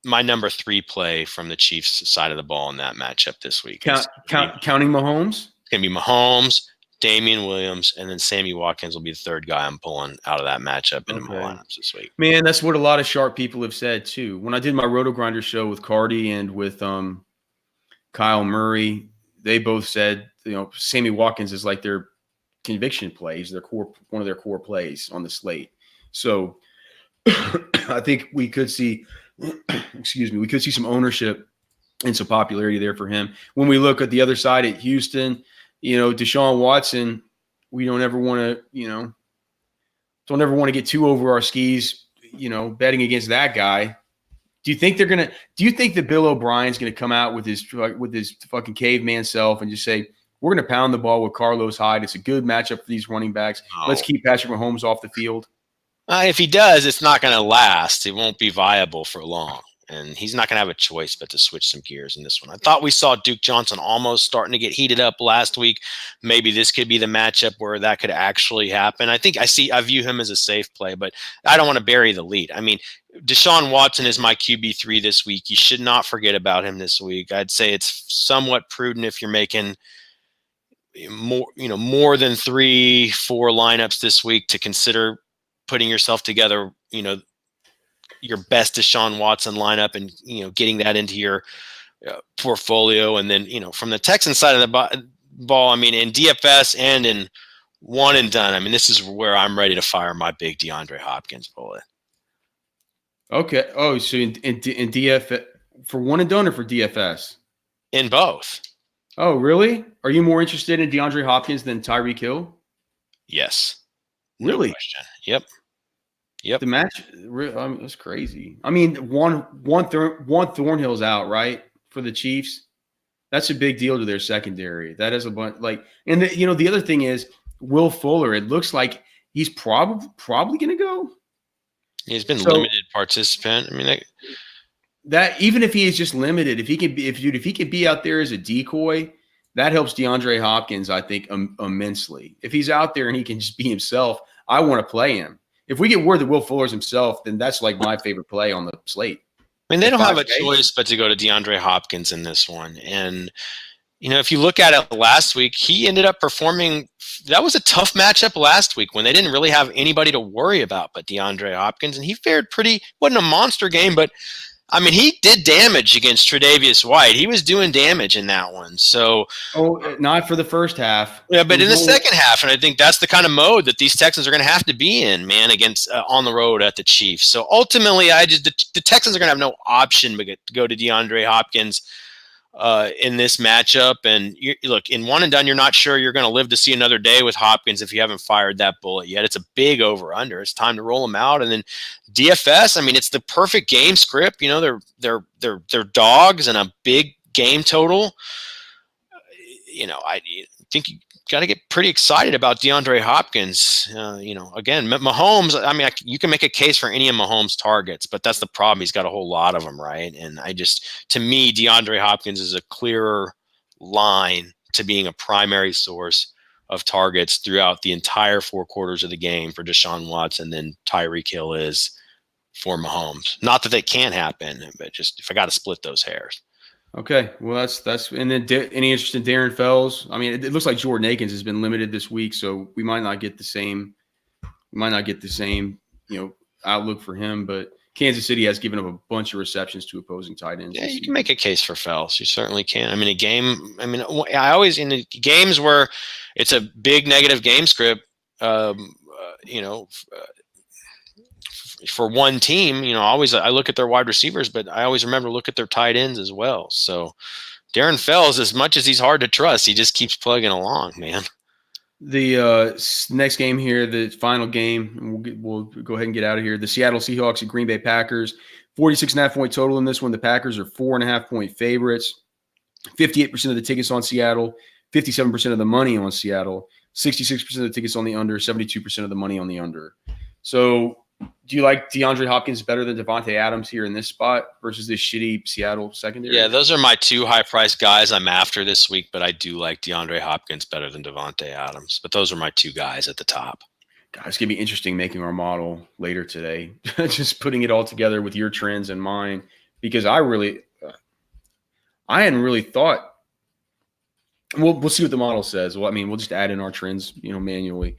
my number 3 play from the Chiefs side of the ball in that matchup this week. Counting Mahomes? It's going to be Mahomes, Damian Williams, and then Sammy Watkins will be the third guy I'm pulling out of that matchup into my lineups this week. Man, that's what a lot of sharp people have said too. When I did my Roto Grinder show with Cardi and with Kyle Murray, they both said, you know, Sammy Watkins is like their conviction plays, one of their core plays on the slate. So I think we could see, we could see some ownership and some popularity there for him. When we look at the other side at Houston, you know, Deshaun Watson, we don't ever want to get too over our skis, you know, betting against that guy. Do you think that Bill O'Brien's going to come out with his fucking caveman self and just say, we're going to pound the ball with Carlos Hyde. It's a good matchup for these running backs. Let's keep Patrick Mahomes off the field. If he does, it's not going to last. It won't be viable for long. And he's not going to have a choice but to switch some gears in this one. I thought we saw Duke Johnson almost starting to get heated up last week. Maybe this could be the matchup where that could actually happen. I view him as a safe play, but I don't want to bury the lead. I mean, Deshaun Watson is my QB3 this week. You should not forget about him this week. I'd say it's somewhat prudent if you're making more than 3-4 lineups this week to consider putting yourself together, you know, your best Deshaun Watson lineup and, you know, getting that into your portfolio. And then, you know, from the Texans side of the ball, I mean, in DFS and in one and done, I mean, this is where I'm ready to fire my big DeAndre Hopkins bullet. Okay. Oh, so in DFS for one and done or for DFS? In both. Oh, really? Are you more interested in DeAndre Hopkins than Tyreek Hill? Yes. Really? No question. Yep. The match, that's crazy. I mean, one Thornhill's out, right, for the Chiefs. That's a big deal to their secondary. That is a bunch and the other thing is Will Fuller. It looks like he's probably going to go. He's been limited participant. I mean, that even if he is just limited, if he could be out there as a decoy, that helps DeAndre Hopkins, I think, immensely. If he's out there and he can just be himself, I want to play him. If we get word that Will Fuller's himself, then that's like my favorite play on the slate. I mean, they don't have a choice but to go to DeAndre Hopkins in this one. And, you know, if you look at it last week, he ended up performing. That was a tough matchup last week when they didn't really have anybody to worry about but DeAndre Hopkins. And he fared wasn't a monster game, but I mean, he did damage against Tre'Davious White. He was doing damage in that one. So, not for the first half. Yeah, but in the second half, and I think that's the kind of mode that these Texans are going to have to be in, man, against on the road at the Chiefs. So ultimately, the Texans are going to have no option but to go to DeAndre Hopkins. in this matchup. And look, in one and done, you're not sure you're going to live to see another day with Hopkins if you haven't fired that bullet yet. It's a big over under. It's time to roll him out. And then DFS, I mean, it's the perfect game script. You know, they're dogs and a big game total. You know, I think you got to get pretty excited about DeAndre Hopkins. You know, again, Mahomes, I mean, you can make a case for any of Mahomes' targets, but that's the problem. He's got a whole lot of them, right? And to me, DeAndre Hopkins is a clearer line to being a primary source of targets throughout the entire 4 quarters of the game for Deshaun Watson than Tyreek Hill is for Mahomes. Not that they can't happen, but just if I got to split those hairs. Okay, well that's and then any interest in Darren Fells? I mean, it looks like Jordan Akins has been limited this week, so we might not get the same. Outlook for him. But Kansas City has given up a bunch of receptions to opposing tight ends. Yeah, you can make a case for Fells. You certainly can. I mean, I always in the games where it's a big negative game script. For one team, I look at their wide receivers, but I always remember to look at their tight ends as well. So Darren Fells, as much as he's hard to trust, he just keeps plugging along, man. The next game here, the final game, and we'll go ahead and get out of here. The Seattle Seahawks and Green Bay Packers, 46.5 point total in this one. The Packers are 4.5 point favorites. 58% of the tickets on Seattle, 57% of the money on Seattle, 66% of the tickets on the under, 72% of the money on the under. So do you like DeAndre Hopkins better than Devontae Adams here in this spot versus this shitty Seattle secondary? Yeah, those are my 2 high-priced guys I'm after this week, but I do like DeAndre Hopkins better than Devontae Adams. But those are my 2 guys at the top. God, it's going to be interesting making our model later today, just putting it all together with your trends and mine, because I hadn't really thought. We'll see what the model says. Well, I mean, we'll just add in our trends, manually.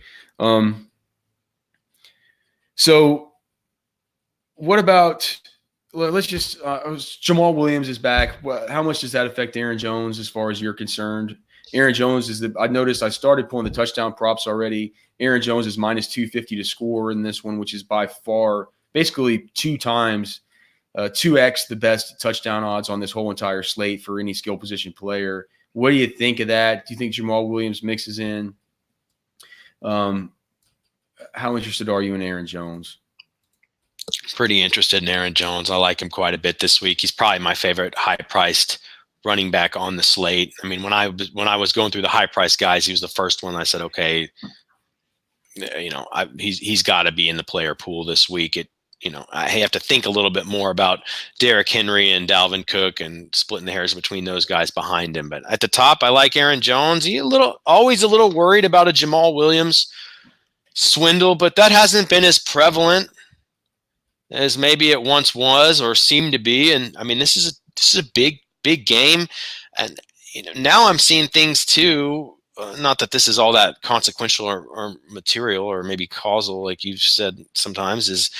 So what about let's just Jamal Williams is back. How much does that affect Aaron Jones as far as you're concerned? Aaron Jones I noticed I started pulling the touchdown props already. Aaron Jones is minus 250 to score in this one, which is by far basically 2x 2x the best touchdown odds on this whole entire slate for any skill position player. What do you think of that? Do you think Jamal Williams mixes in? How interested are you in Aaron Jones? Pretty interested in Aaron Jones. I like him quite a bit this week. He's probably my favorite high-priced running back on the slate. I mean, when I was going through the high-priced guys, he was the first one. I said, okay, he's got to be in the player pool this week. I have to think a little bit more about Derrick Henry and Dalvin Cook and splitting the hairs between those guys behind him. But at the top, I like Aaron Jones. He's always a little worried about a Jamal Williams swindle, but that hasn't been as prevalent as maybe it once was or seemed to be. And I mean, this is a big game, and now I'm seeing things too. Not that this is all that consequential or material or maybe causal, like you've said sometimes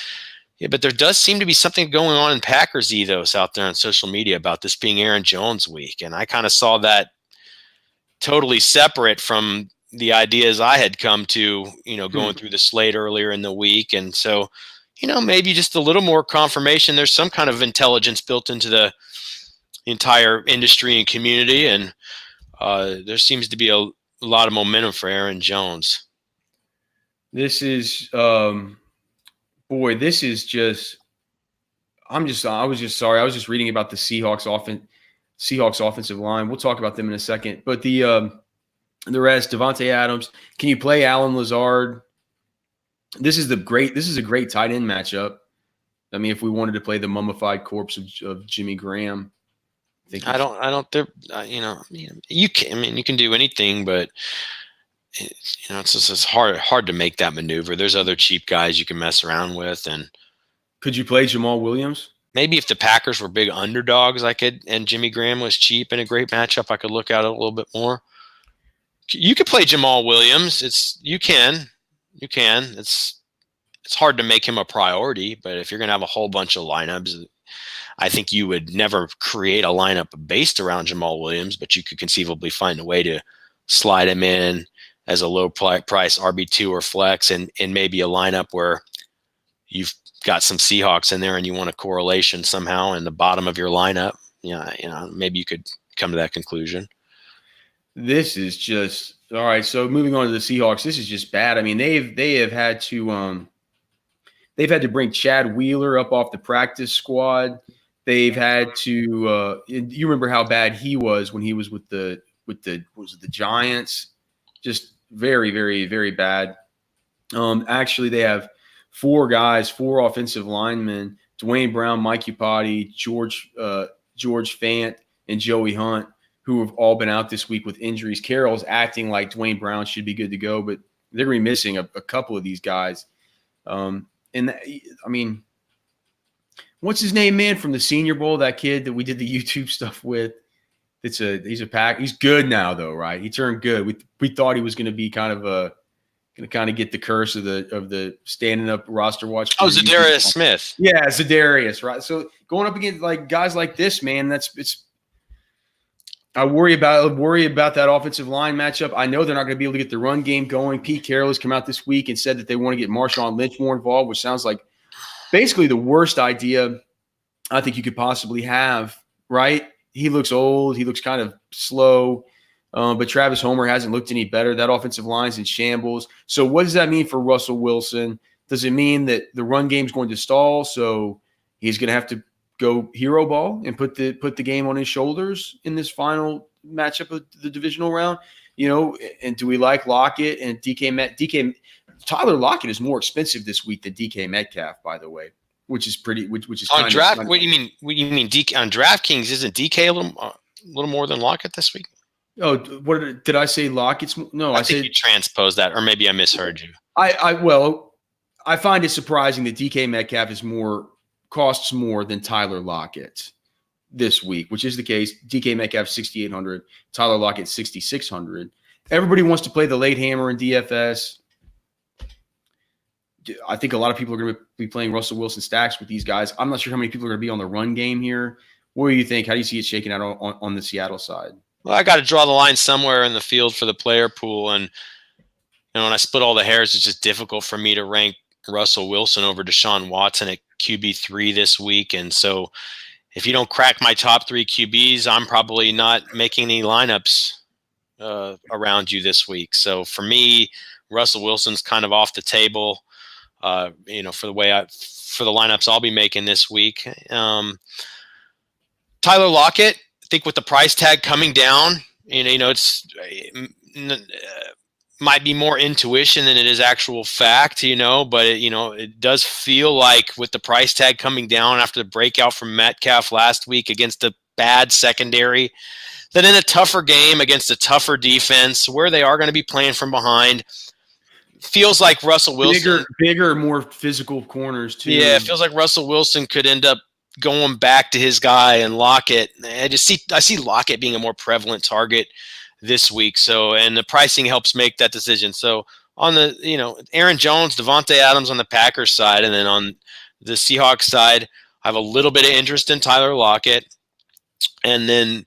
but there does seem to be something going on in Packers ethos out there on social media about this being Aaron Jones week, and I kind of saw that totally separate from the ideas I had come to, going through the slate earlier in the week. And so, maybe just a little more confirmation. There's some kind of intelligence built into the entire industry and community. And there seems to be a lot of momentum for Aaron Jones. This is, this is just, I was just sorry. I was just reading about the Seahawks offensive line. We'll talk about them in a second, but the rest, Devontae Adams. Can you play Allen Lazard? This is a great tight end matchup. I mean, if we wanted to play the mummified corpse of Jimmy Graham, you can do anything, but it's hard to make that maneuver. There's other cheap guys you can mess around with. And could you play Jamal Williams? Maybe if the Packers were big underdogs, and Jimmy Graham was cheap in a great matchup, I could look at it a little bit more. You could play Jamal Williams. You can. It's hard to make him a priority, but if you're going to have a whole bunch of lineups, I think you would never create a lineup based around Jamal Williams, but you could conceivably find a way to slide him in as a low price RB2 or flex, and maybe a lineup where you've got some Seahawks in there and you want a correlation somehow in the bottom of your lineup. Maybe you could come to that conclusion. This is just all right. So moving on to the Seahawks, this is just bad. I mean, they have had to bring Chad Wheeler up off the practice squad. They've had to you remember how bad he was when he was with the Giants? Just very, very, very bad. Actually, they have four offensive linemen: Dwayne Brown, Mike Upati, George Fant, and Joey Hunt, who have all been out this week with injuries. Carroll's acting like Dwayne Brown should be good to go, but they're going to be missing a couple of these guys. I mean, what's his name, man, from the Senior Bowl? That kid that we did the YouTube stuff with. He's a pack. He's good now, though, right? He turned good. We thought he was going to be kind of get the curse of the standing up roster watch. Oh, Zadarius Smith. Yeah, Zadarius, right? So going up against like guys like this, man, I worry about that offensive line matchup. I know they're not going to be able to get the run game going. Pete Carroll has come out this week and said that they want to get Marshawn Lynch more involved, which sounds like basically the worst idea I think you could possibly have, right? He looks old. He looks kind of slow. But Travis Homer hasn't looked any better. That offensive line's in shambles. So what does that mean for Russell Wilson? Does it mean that the run game's going to stall, so he's going to have to go hero ball and put the game on his shoulders in this final matchup of the divisional round? And do we like Lockett and Tyler Lockett is more expensive this week than DK Metcalf, by the way, which is on draft. What do you mean? DK on DraftKings? Isn't DK a little more than Lockett this week? Oh, what did I say? Lockett's? No, I think said you transposed that, or maybe I misheard you. I find it surprising that DK Metcalf costs more than Tyler Lockett this week, which is the case. DK Metcalf $6,800, Tyler Lockett $6,600. Everybody wants to play the late hammer in DFS. I think a lot of people are going to be playing Russell Wilson stacks with these guys. I'm not sure how many people are going to be on the run game here. What do you think? How do you see it shaking out on the Seattle side? Well, I got to draw the line somewhere in the field for the player pool. And when I split all the hairs, it's just difficult for me to rank Russell Wilson over Deshaun Watson at QB3 this week. And so if you don't crack my top three QBs, I'm probably not making any lineups around you this week. So for me, Russell Wilson's kind of off the table, for the lineups I'll be making this week. Tyler Lockett, I think with the price tag coming down, it's might be more intuition than it is actual fact, but it does feel like with the price tag coming down after the breakout from Metcalf last week against a bad secondary, that in a tougher game against a tougher defense where they are going to be playing from behind, feels like Russell Wilson. Bigger, more physical corners too. Yeah, it feels like Russell Wilson could end up going back to his guy and Lockett. I see Lockett being a more prevalent target this week. So, and the pricing helps make that decision. So on the, Aaron Jones, Devontae Adams on the Packers side, and then on the Seahawks side, I have a little bit of interest in Tyler Lockett. And then,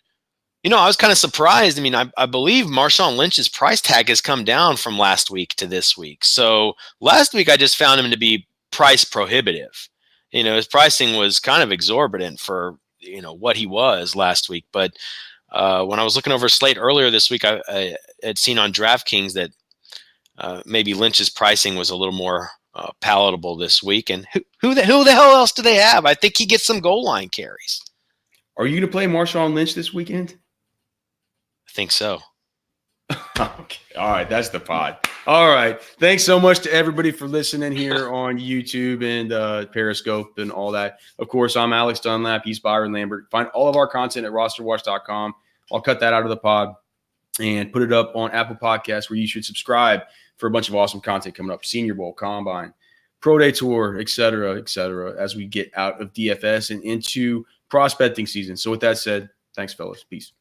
I was kind of surprised. I mean, I believe Marshawn Lynch's price tag has come down from last week to this week. So last week I just found him to be price prohibitive. His pricing was kind of exorbitant for, what he was last week. But when I was looking over a slate earlier this week, I had seen on DraftKings that maybe Lynch's pricing was a little more palatable this week. And who the hell else do they have? I think he gets some goal line carries. Are you going to play Marshawn Lynch this weekend? I think so. Okay. All right. That's the pod. All right. Thanks so much to everybody for listening here on YouTube and Periscope and all that. Of course, I'm Alex Dunlap. He's Byron Lambert. Find all of our content at RosterWatch.com. I'll cut that out of the pod and put it up on Apple Podcasts, where you should subscribe for a bunch of awesome content coming up. Senior Bowl, Combine, Pro Day Tour, et cetera, as we get out of DFS and into prospecting season. So with that said, thanks, fellas. Peace.